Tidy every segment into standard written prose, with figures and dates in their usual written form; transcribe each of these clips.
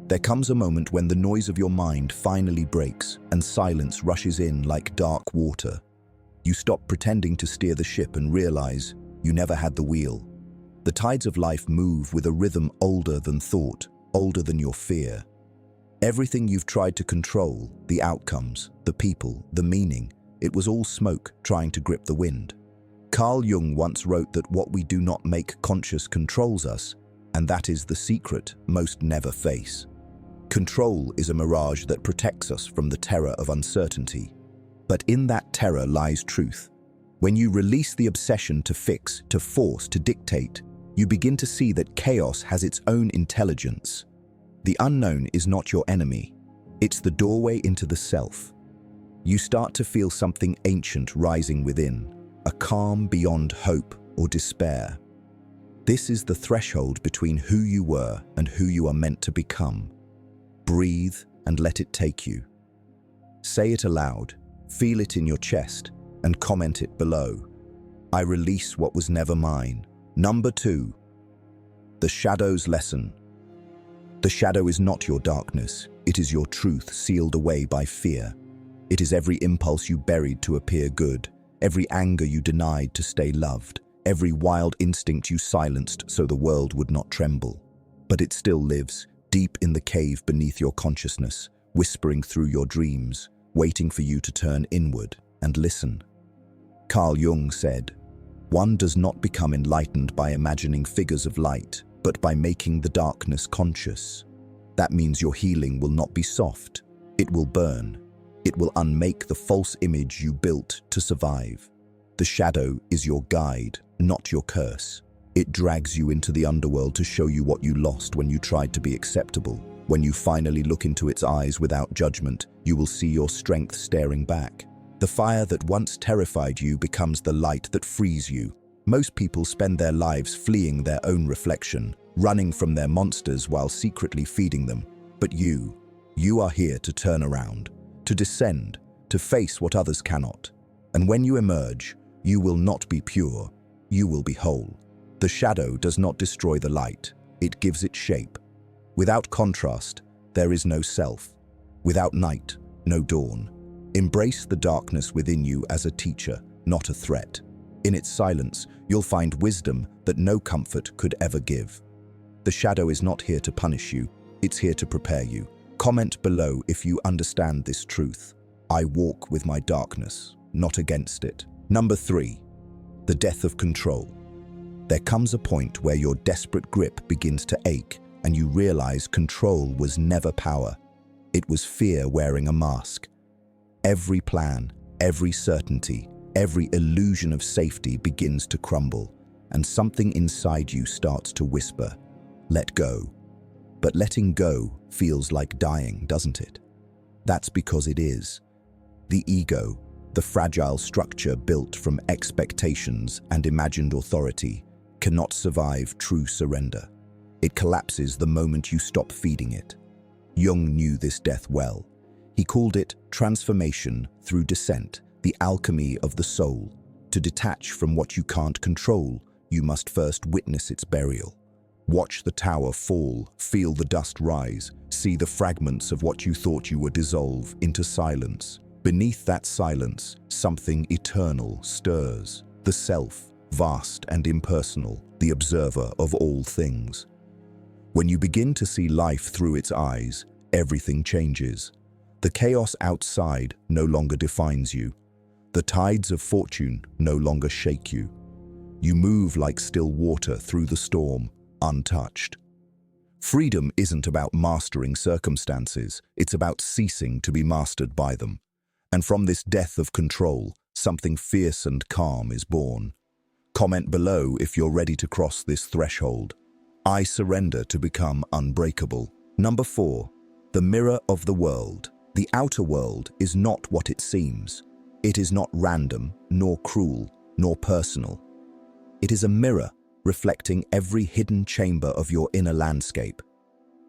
There comes a moment when the noise of your mind finally breaks and silence rushes in like dark water. You stop pretending to steer the ship and realize you never had the wheel. The tides of life move with a rhythm older than thought, older than your fear. Everything you've tried to control, the outcomes, the people, the meaning, it was all smoke trying to grip the wind. Carl Jung once wrote that what we do not make conscious controls us, and that is the secret most never face. Control is a mirage that protects us from the terror of uncertainty. But in that terror lies truth. When you release the obsession to fix, to force, to dictate, you begin to see that chaos has its own intelligence. The unknown is not your enemy. It's the doorway into the self. You start to feel something ancient rising within, a calm beyond hope or despair. This is the threshold between who you were and who you are meant to become. Breathe and let it take you. Say it aloud, feel it in your chest, and comment it below. I release what was never mine. Number 2. The shadow's lesson. The shadow is not your darkness. It is your truth sealed away by fear. It is every impulse you buried to appear good, every anger you denied to stay loved, every wild instinct you silenced so the world would not tremble. But it still lives, deep in the cave beneath your consciousness, whispering through your dreams, waiting for you to turn inward and listen. Carl Jung said, "One does not become enlightened by imagining figures of light, but by making the darkness conscious." That means your healing will not be soft. It will burn. It will unmake the false image you built to survive. The shadow is your guide, not your curse. It drags you into the underworld to show you what you lost when you tried to be acceptable. When you finally look into its eyes without judgment, you will see your strength staring back. The fire that once terrified you becomes the light that frees you. Most people spend their lives fleeing their own reflection, running from their monsters while secretly feeding them. But you are here to turn around, to descend, to face what others cannot. And when you emerge, you will not be pure, you will be whole. The shadow does not destroy the light, it gives it shape. Without contrast, there is no self. Without night, no dawn. Embrace the darkness within you as a teacher, not a threat. In its silence, you'll find wisdom that no comfort could ever give. The shadow is not here to punish you, it's here to prepare you. Comment below if you understand this truth. I walk with my darkness, not against it. Number 3. The death of control. There comes a point where your desperate grip begins to ache and you realize control was never power. It was fear wearing a mask. Every plan, every certainty, every illusion of safety begins to crumble, and something inside you starts to whisper, "Let go." But letting go feels like dying, doesn't it? That's because it is. The ego, the fragile structure built from expectations and imagined authority, cannot survive true surrender. It collapses the moment you stop feeding it. Jung knew this death well. He called it transformation through descent, the alchemy of the soul. To detach from what you can't control, you must first witness its burial. Watch the tower fall, feel the dust rise, see the fragments of what you thought you were dissolve into silence. Beneath that silence, something eternal stirs. The self, vast and impersonal, the observer of all things. When you begin to see life through its eyes, everything changes. The chaos outside no longer defines you. The tides of fortune no longer shake you. You move like still water through the storm, untouched. Freedom isn't about mastering circumstances, it's about ceasing to be mastered by them. And from this death of control, something fierce and calm is born. Comment below if you're ready to cross this threshold. I surrender to become unbreakable. Number 4. The mirror of the world. The outer world is not what it seems. It is not random, nor cruel, nor personal. It is a mirror reflecting every hidden chamber of your inner landscape.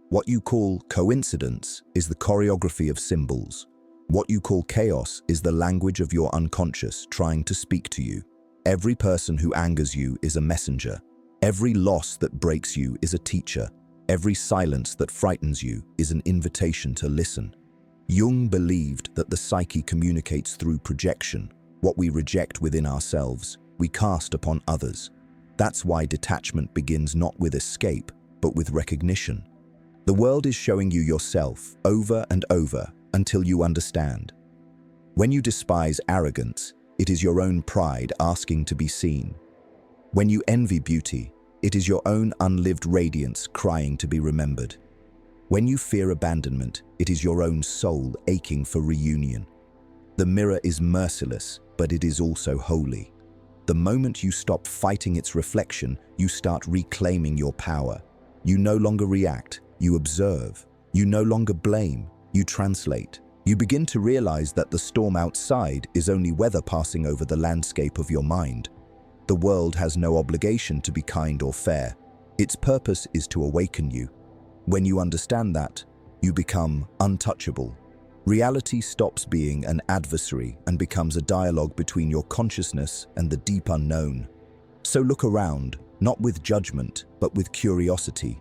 What you call coincidence is the choreography of symbols. What you call chaos is the language of your unconscious trying to speak to you. Every person who angers you is a messenger. Every loss that breaks you is a teacher. Every silence that frightens you is an invitation to listen. Jung believed that the psyche communicates through projection. What we reject within ourselves, we cast upon others. That's why detachment begins not with escape, but with recognition. The world is showing you yourself over and over until you understand. When you despise arrogance, it is your own pride asking to be seen. When you envy beauty, it is your own unlived radiance crying to be remembered. When you fear abandonment, it is your own soul aching for reunion. The mirror is merciless, but it is also holy. The moment you stop fighting its reflection, you start reclaiming your power. You no longer react, you observe. You no longer blame, you translate. You begin to realize that the storm outside is only weather passing over the landscape of your mind. The world has no obligation to be kind or fair. Its purpose is to awaken you. When you understand that, you become untouchable. Reality stops being an adversary and becomes a dialogue between your consciousness and the deep unknown. So look around, not with judgment, but with curiosity.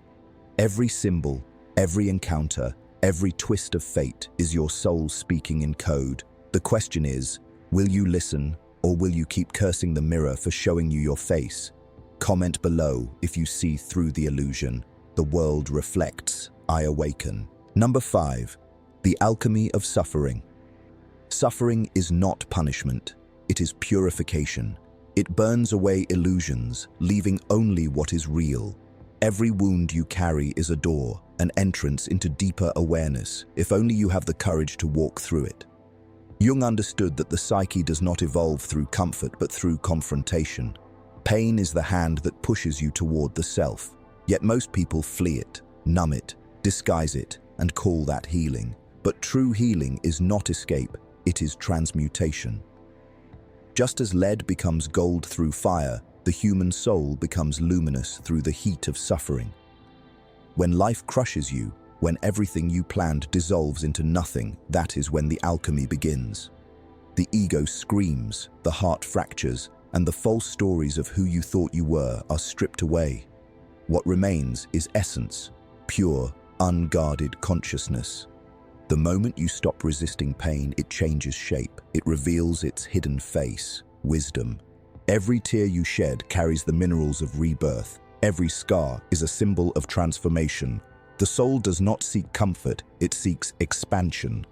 Every symbol, every encounter, every twist of fate is your soul speaking in code. The question is, will you listen, or will you keep cursing the mirror for showing you your face? Comment below if you see through the illusion. The world reflects, I awaken. Number 5. The alchemy of suffering. Suffering is not punishment, it is purification. It burns away illusions, leaving only what is real. Every wound you carry is a door, an entrance into deeper awareness, if only you have the courage to walk through it. Jung understood that the psyche does not evolve through comfort but through confrontation. Pain is the hand that pushes you toward the self, yet most people flee it, numb it, disguise it, and call that healing. But true healing is not escape, it is transmutation. Just as lead becomes gold through fire, the human soul becomes luminous through the heat of suffering. When life crushes you, when everything you planned dissolves into nothing, that is when the alchemy begins. The ego screams, the heart fractures, and the false stories of who you thought you were are stripped away. What remains is essence, pure, unguarded consciousness. The moment you stop resisting pain, it changes shape. It reveals its hidden face, wisdom. Every tear you shed carries the minerals of rebirth. Every scar is a symbol of transformation. The soul does not seek comfort, it seeks expansion.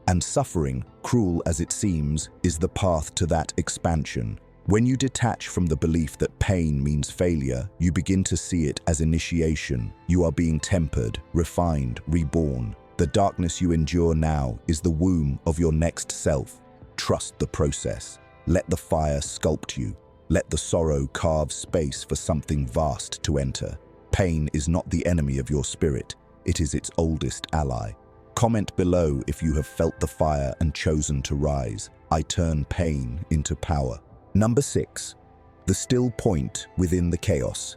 And suffering, cruel as it seems, is the path to that expansion. When you detach from the belief that pain means failure, you begin to see it as initiation. You are being tempered, refined, reborn. The darkness you endure now is the womb of your next self. Trust the process. Let the fire sculpt you. Let the sorrow carve space for something vast to enter. Pain is not the enemy of your spirit, it is its oldest ally. Comment below if you have felt the fire and chosen to rise. I turn pain into power. Number 6. The still point within the chaos.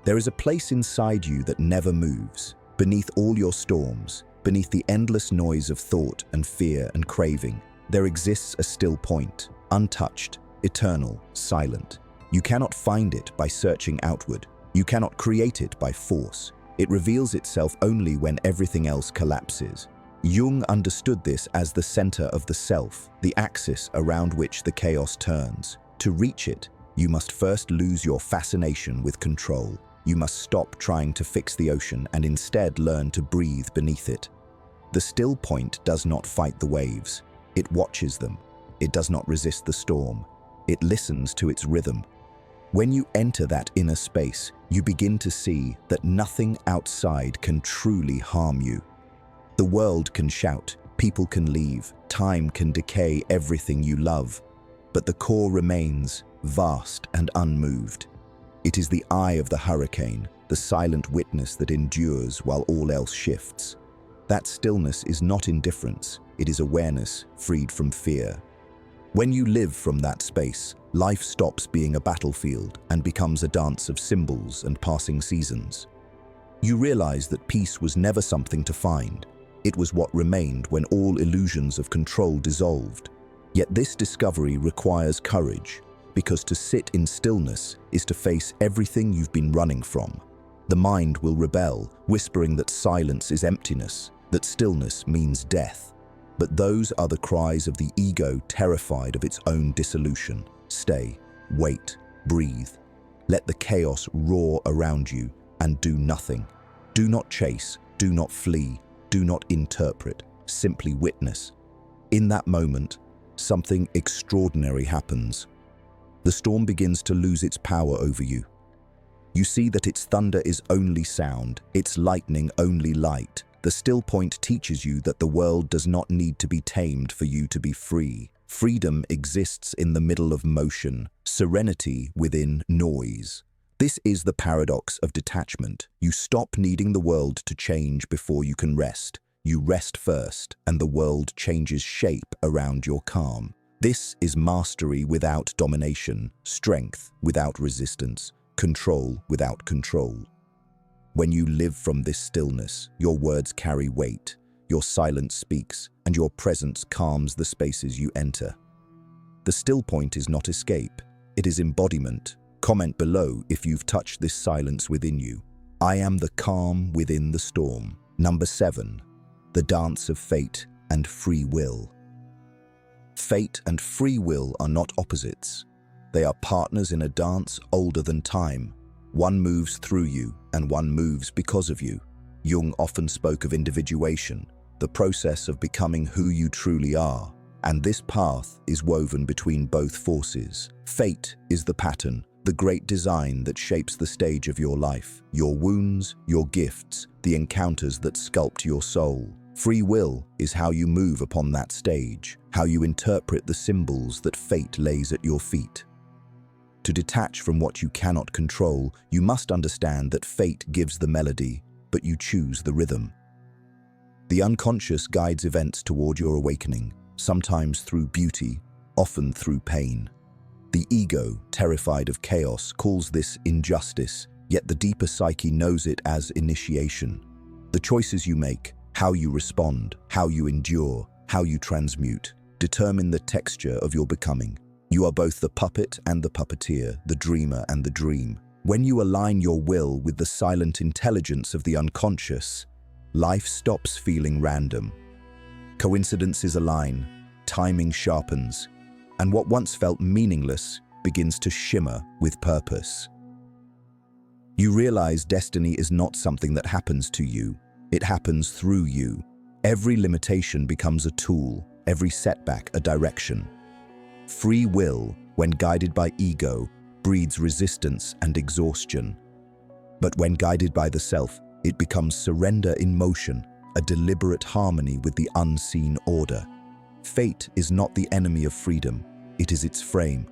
There is a place inside you that never moves. Beneath all your storms, beneath the endless noise of thought and fear and craving, there exists a still point, untouched, eternal, silent. You cannot find it by searching outward. You cannot create it by force. It reveals itself only when everything else collapses. Jung understood this as the center of the self, the axis around which the chaos turns. To reach it, you must first lose your fascination with control. You must stop trying to fix the ocean and instead learn to breathe beneath it. The still point does not fight the waves. It watches them. It does not resist the storm. It listens to its rhythm. When you enter that inner space, you begin to see that nothing outside can truly harm you. The world can shout, people can leave, time can decay everything you love, but the core remains vast and unmoved. It is the eye of the hurricane, the silent witness that endures while all else shifts. That stillness is not indifference, it is awareness freed from fear. When you live from that space, life stops being a battlefield and becomes a dance of symbols and passing seasons. You realize that peace was never something to find. It was what remained when all illusions of control dissolved. Yet this discovery requires courage, because to sit in stillness is to face everything you've been running from. The mind will rebel, whispering that silence is emptiness, that stillness means death. But those are the cries of the ego terrified of its own dissolution. Stay, wait, breathe. Let the chaos roar around you and do nothing. Do not chase, do not flee, do not interpret, simply witness. In that moment, something extraordinary happens. The storm begins to lose its power over you. You see that its thunder is only sound, its lightning only light. The still point teaches you that the world does not need to be tamed for you to be free. Freedom exists in the middle of motion, serenity within noise. This is the paradox of detachment. You stop needing the world to change before you can rest. You rest first, and the world changes shape around your calm. This is mastery without domination, strength without resistance, control without control. When you live from this stillness, your words carry weight, your silence speaks, and your presence calms the spaces you enter. The still point is not escape, it is embodiment. Comment below if you've touched this silence within you. I am the calm within the storm. Number 7. The dance of fate and free will. Fate and free will are not opposites. They are partners in a dance older than time. One moves through you, and one moves because of you. Jung often spoke of individuation, the process of becoming who you truly are. And this path is woven between both forces. Fate is the pattern, the great design that shapes the stage of your life. Your wounds, your gifts, the encounters that sculpt your soul. Free will is how you move upon that stage, how you interpret the symbols that fate lays at your feet. To detach from what you cannot control, you must understand that fate gives the melody, but you choose the rhythm. The unconscious guides events toward your awakening, sometimes through beauty, often through pain. The ego, terrified of chaos, calls this injustice, yet the deeper psyche knows it as initiation. The choices you make, how you respond, how you endure, how you transmute, determine the texture of your becoming. You are both the puppet and the puppeteer, the dreamer and the dream. When you align your will with the silent intelligence of the unconscious, life stops feeling random. Coincidences align, timing sharpens, and what once felt meaningless begins to shimmer with purpose. You realize destiny is not something that happens to you, it happens through you. Every limitation becomes a tool, every setback a direction. Free will, when guided by ego, breeds resistance and exhaustion. But when guided by the self, it becomes surrender in motion, a deliberate harmony with the unseen order. Fate is not the enemy of freedom, it is its frame.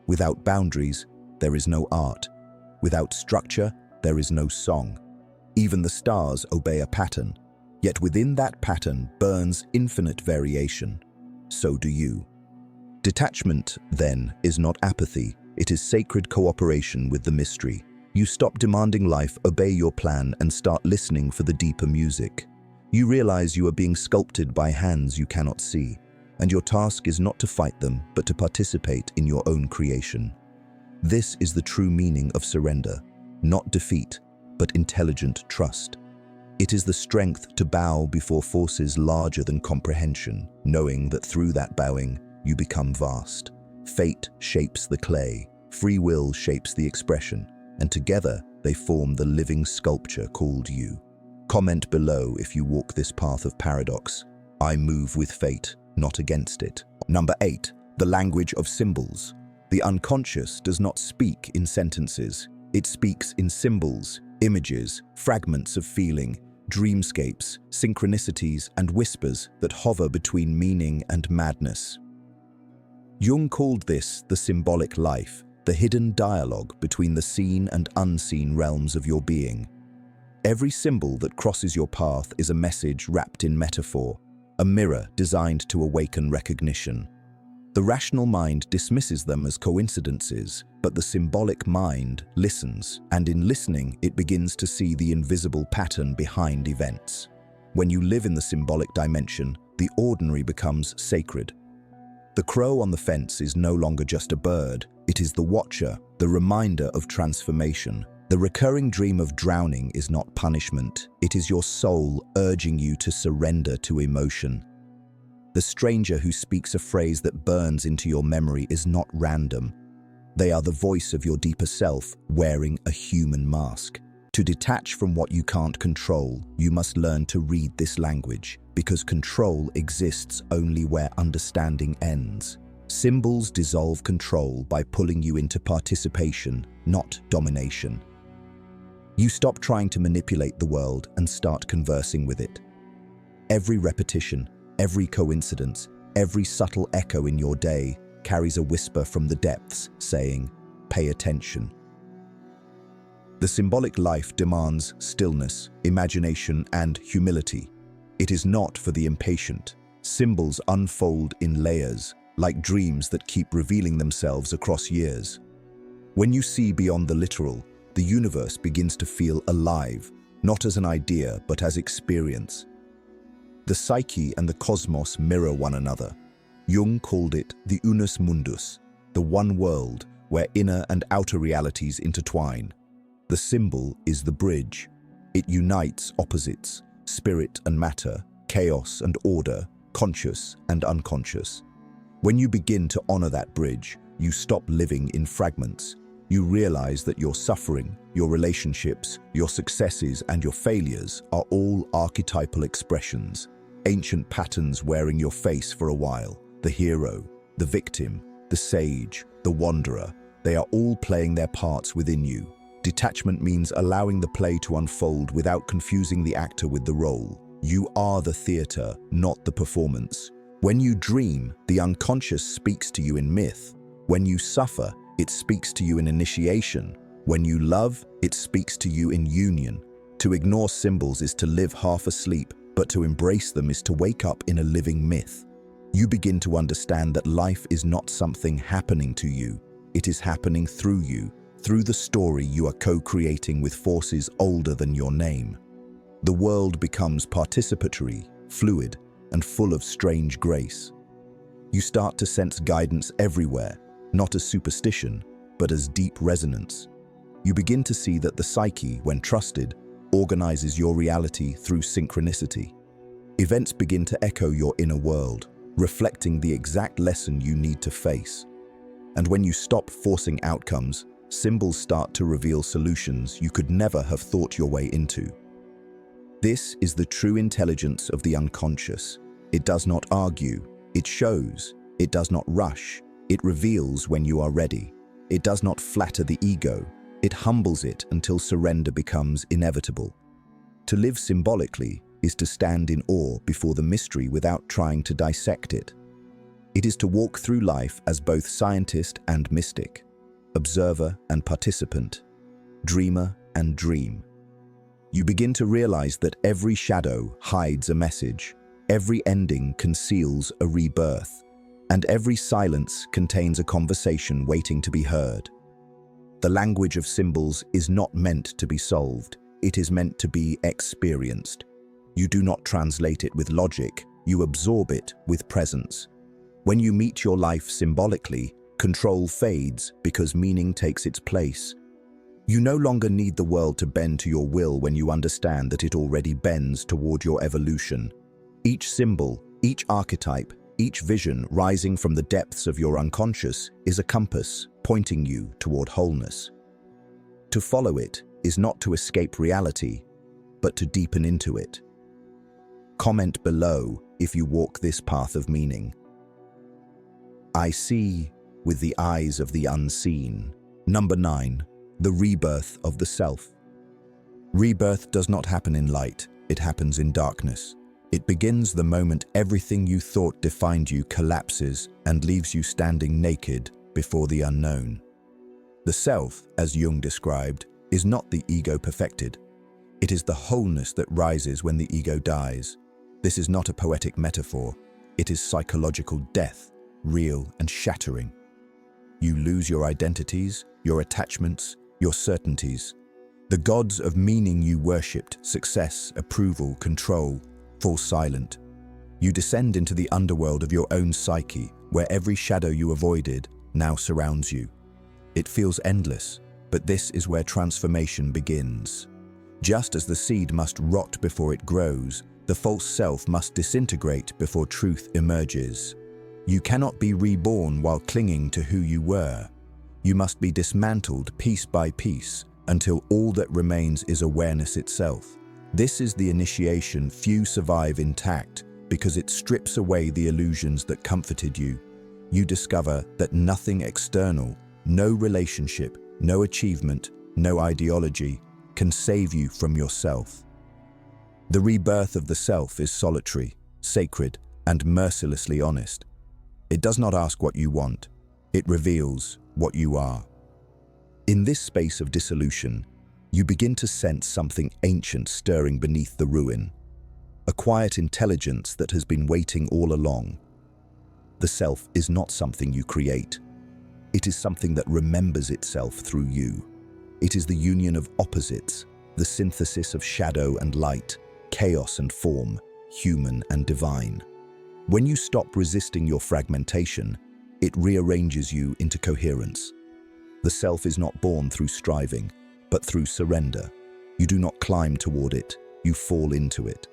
Without boundaries, there is no art. Without structure, there is no song. Even the stars obey a pattern, yet within that pattern burns infinite variation. So do you. Detachment, then, is not apathy, it is sacred cooperation with the mystery. You stop demanding life obey your plan and start listening for the deeper music. You realize you are being sculpted by hands you cannot see, and your task is not to fight them, but to participate in your own creation. This is the true meaning of surrender, not defeat, but intelligent trust. It is the strength to bow before forces larger than comprehension, knowing that through that bowing, you become vast. Fate shapes the clay, free will shapes the expression, and together they form the living sculpture called you. Comment below if you walk this path of paradox. I move with fate, not against it. Number 8. The language of symbols. The unconscious does not speak in sentences. It speaks in symbols, images, fragments of feeling, dreamscapes, synchronicities, and whispers that hover between meaning and madness. Jung called this the symbolic life, the hidden dialogue between the seen and unseen realms of your being. Every symbol that crosses your path is a message wrapped in metaphor, a mirror designed to awaken recognition. The rational mind dismisses them as coincidences, but the symbolic mind listens, and in listening, it begins to see the invisible pattern behind events. When you live in the symbolic dimension, the ordinary becomes sacred. The crow on the fence is no longer just a bird, it is the watcher, the reminder of transformation. The recurring dream of drowning is not punishment, it is your soul urging you to surrender to emotion. The stranger who speaks a phrase that burns into your memory is not random. They are the voice of your deeper self wearing a human mask. To detach from what you can't control, you must learn to read this language, because control exists only where understanding ends. Symbols dissolve control by pulling you into participation, not domination. You stop trying to manipulate the world and start conversing with it. Every repetition, every coincidence, every subtle echo in your day carries a whisper from the depths saying, "Pay attention." The symbolic life demands stillness, imagination, and humility. It is not for the impatient. Symbols unfold in layers, like dreams that keep revealing themselves across years. When you see beyond the literal, the universe begins to feel alive, not as an idea, but as experience. The psyche and the cosmos mirror one another. Jung called it the unus mundus, the one world where inner and outer realities intertwine. The symbol is the bridge. It unites opposites, spirit and matter, chaos and order, conscious and unconscious. When you begin to honor that bridge, you stop living in fragments. You realize that your suffering, your relationships, your successes, and your failures are all archetypal expressions, ancient patterns wearing your face for a while. The hero, the victim, the sage, the wanderer, they are all playing their parts within you. Detachment means allowing the play to unfold without confusing the actor with the role. You are the theater, not the performance. When you dream, the unconscious speaks to you in myth. When you suffer, it speaks to you in initiation. When you love, it speaks to you in union. To ignore symbols is to live half asleep, but to embrace them is to wake up in a living myth. You begin to understand that life is not something happening to you. It is happening through you, through the story you are co-creating with forces older than your name. The world becomes participatory, fluid, and full of strange grace. You start to sense guidance everywhere, not as superstition, but as deep resonance. You begin to see that the psyche, when trusted, organizes your reality through synchronicity. Events begin to echo your inner world, reflecting the exact lesson you need to face. And when you stop forcing outcomes, symbols start to reveal solutions you could never have thought your way into. This is the true intelligence of the unconscious. It does not argue, it shows. It does not rush, it reveals when you are ready. It does not flatter the ego, it humbles it until surrender becomes inevitable. To live symbolically is to stand in awe before the mystery without trying to dissect it. It is to walk through life as both scientist and mystic, observer and participant, dreamer and dream. You begin to realize that every shadow hides a message, every ending conceals a rebirth, and every silence contains a conversation waiting to be heard. The language of symbols is not meant to be solved, it is meant to be experienced. You do not translate it with logic, you absorb it with presence. When you meet your life symbolically, control fades because meaning takes its place. You no longer need the world to bend to your will when you understand that it already bends toward your evolution. Each symbol, each archetype, each vision rising from the depths of your unconscious is a compass pointing you toward wholeness. To follow it is not to escape reality, but to deepen into it. Comment below if you walk this path of meaning. I see with the eyes of the unseen. Number 9. The rebirth of the self. Rebirth does not happen in light, it happens in darkness. It begins the moment everything you thought defined you collapses and leaves you standing naked before the unknown. The self, as Jung described, is not the ego perfected. It is the wholeness that rises when the ego dies. This is not a poetic metaphor. It is psychological death, real and shattering. You lose your identities, your attachments, your certainties. The gods of meaning you worshipped, success, approval, control, fall silent. You descend into the underworld of your own psyche, where every shadow you avoided now surrounds you. It feels endless, But this is where transformation begins. Just as the seed must rot before it grows, the false self must disintegrate before truth emerges. You cannot be reborn while clinging to who you were. You must be dismantled piece by piece until all that remains is awareness itself. This is the initiation few survive intact because it strips away the illusions that comforted you. You discover that nothing external, no relationship, no achievement, no ideology can save you from yourself. The rebirth of the self is solitary, sacred, and mercilessly honest. It does not ask what you want. It reveals what you are. In this space of dissolution, you begin to sense something ancient stirring beneath the ruin, a quiet intelligence that has been waiting all along. The self is not something you create. It is something that remembers itself through you. It is the union of opposites, the synthesis of shadow and light, chaos and form, human and divine. When you stop resisting your fragmentation, it rearranges you into coherence. The self is not born through striving, but through surrender. You do not climb toward it, you fall into it.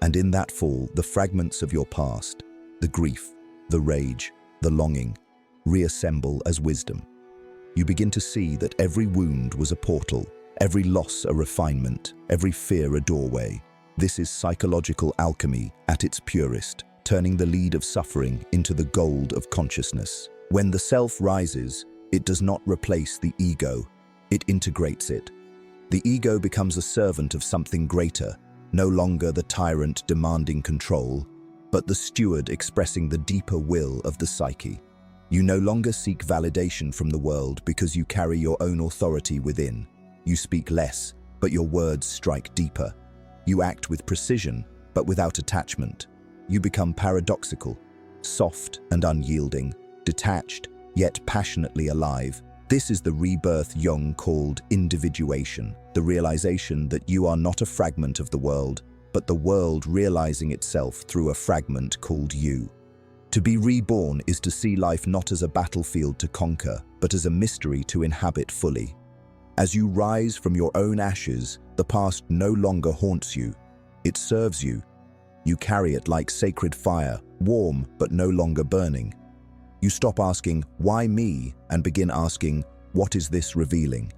And in that fall, the fragments of your past, the grief, the rage, the longing, reassemble as wisdom. You begin to see that every wound was a portal, every loss a refinement, every fear a doorway. This is psychological alchemy at its purest, turning the lead of suffering into the gold of consciousness. When the self rises, it does not replace the ego, it integrates it. The ego becomes a servant of something greater, no longer the tyrant demanding control, but the steward expressing the deeper will of the psyche. You no longer seek validation from the world because you carry your own authority within. You speak less, but your words strike deeper. You act with precision, but without attachment. You become paradoxical, soft and unyielding, detached, yet passionately alive. This is the rebirth Jung called individuation, the realization that you are not a fragment of the world, but the world realizing itself through a fragment called you. To be reborn is to see life not as a battlefield to conquer, but as a mystery to inhabit fully. As you rise from your own ashes, the past no longer haunts you. It serves you. You carry it like sacred fire, warm but no longer burning. You stop asking, "Why me?" and begin asking, "What is this revealing?"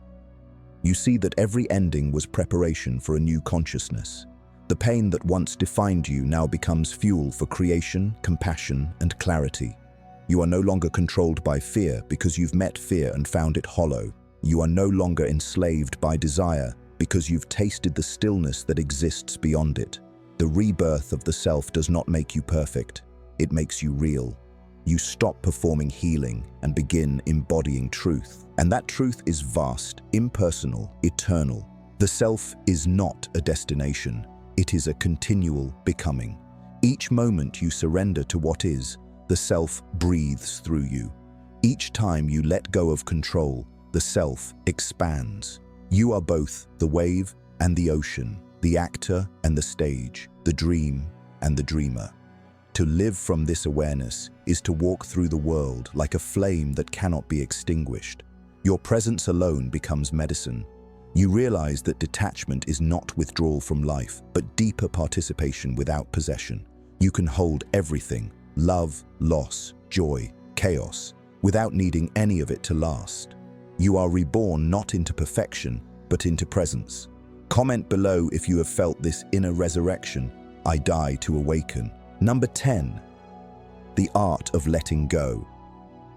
You see that every ending was preparation for a new consciousness. The pain that once defined you now becomes fuel for creation, compassion, and clarity. You are no longer controlled by fear because you've met fear and found it hollow. You are no longer enslaved by desire because you've tasted the stillness that exists beyond it. The rebirth of the self does not make you perfect. It makes you real. You stop performing healing and begin embodying truth. And that truth is vast, impersonal, eternal. The self is not a destination. It is a continual becoming. Each moment you surrender to what is, the self breathes through you. Each time you let go of control, the self expands. You are both the wave and the ocean, the actor and the stage, the dream and the dreamer. To live from this awareness is to walk through the world like a flame that cannot be extinguished. Your presence alone becomes medicine. You realize that detachment is not withdrawal from life, but deeper participation without possession. You can hold everything, love, loss, joy, chaos, without needing any of it to last. You are reborn not into perfection, but into presence. Comment below if you have felt this inner resurrection. I die to awaken. Number 10. The art of letting go.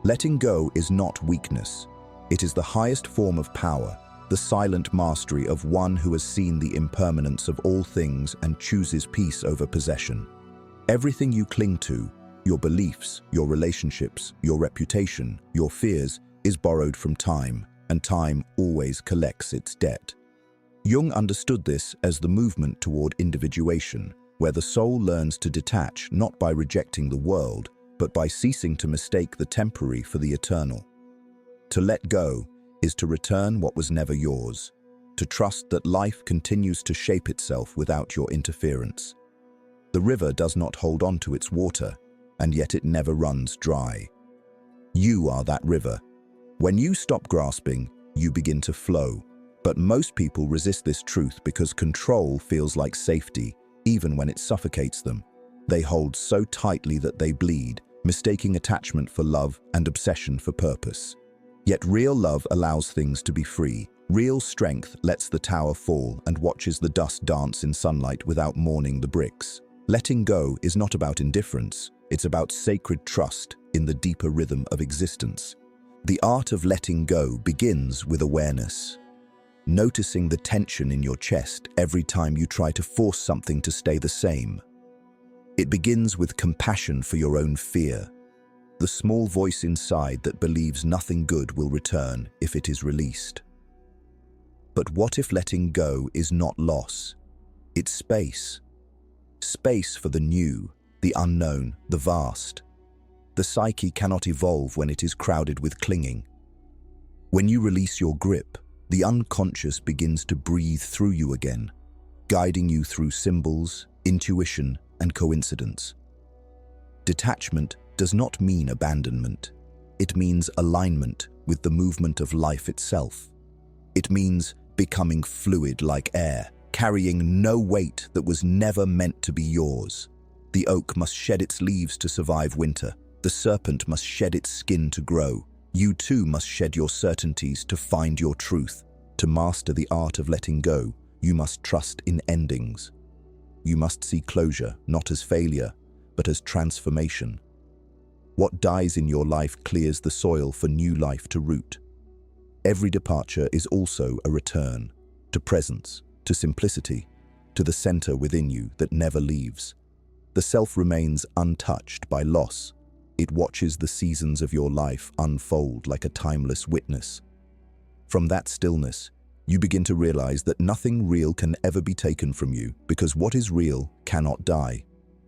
Letting go is not weakness. It is the highest form of power, the silent mastery of one who has seen the impermanence of all things and chooses peace over possession. Everything you cling to, your beliefs, your relationships, your reputation, your fears, is borrowed from time, and time always collects its debt. Jung understood this as the movement toward individuation, where the soul learns to detach not by rejecting the world, but by ceasing to mistake the temporary for the eternal. To let go is to return what was never yours, to trust that life continues to shape itself without your interference. The river does not hold on to its water, and yet it never runs dry. You are that river. When you stop grasping, you begin to flow. But most people resist this truth because control feels like safety, even when it suffocates them. They hold so tightly that they bleed, mistaking attachment for love and obsession for purpose. Yet real love allows things to be free. Real strength lets the tower fall and watches the dust dance in sunlight without mourning the bricks. Letting go is not about indifference, it's about sacred trust in the deeper rhythm of existence. The art of letting go begins with awareness. Noticing the tension in your chest every time you try to force something to stay the same. It begins with compassion for your own fear, the small voice inside that believes nothing good will return if it is released. But what if letting go is not loss? It's space. Space for the new, the unknown, the vast. The psyche cannot evolve when it is crowded with clinging. When you release your grip, the unconscious begins to breathe through you again, guiding you through symbols, intuition, and coincidence. Detachment does not mean abandonment. It means alignment with the movement of life itself. It means becoming fluid like air, carrying no weight that was never meant to be yours. The oak must shed its leaves to survive winter. The serpent must shed its skin to grow. You too must shed your certainties to find your truth. To master the art of letting go, you must trust in endings. You must see closure not as failure, but as transformation. What dies in your life clears the soil for new life to root. Every departure is also a return to presence, to simplicity, to the center within you that never leaves. The self remains untouched by loss. It watches the seasons of your life unfold like a timeless witness. From that stillness, you begin to realize that nothing real can ever be taken from you because what is real cannot die.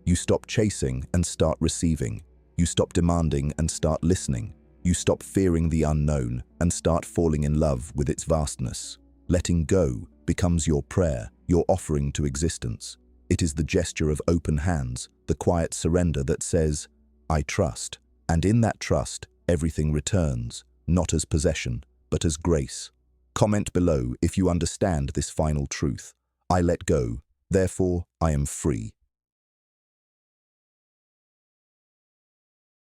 You stop chasing and start receiving. You stop demanding and start listening. You stop fearing the unknown and start falling in love with its vastness. Letting go becomes your prayer, your offering to existence. It is the gesture of open hands, the quiet surrender that says, I trust. And in that trust, everything returns, not as possession, but as grace. Comment below if you understand this final truth. I let go, therefore I am free.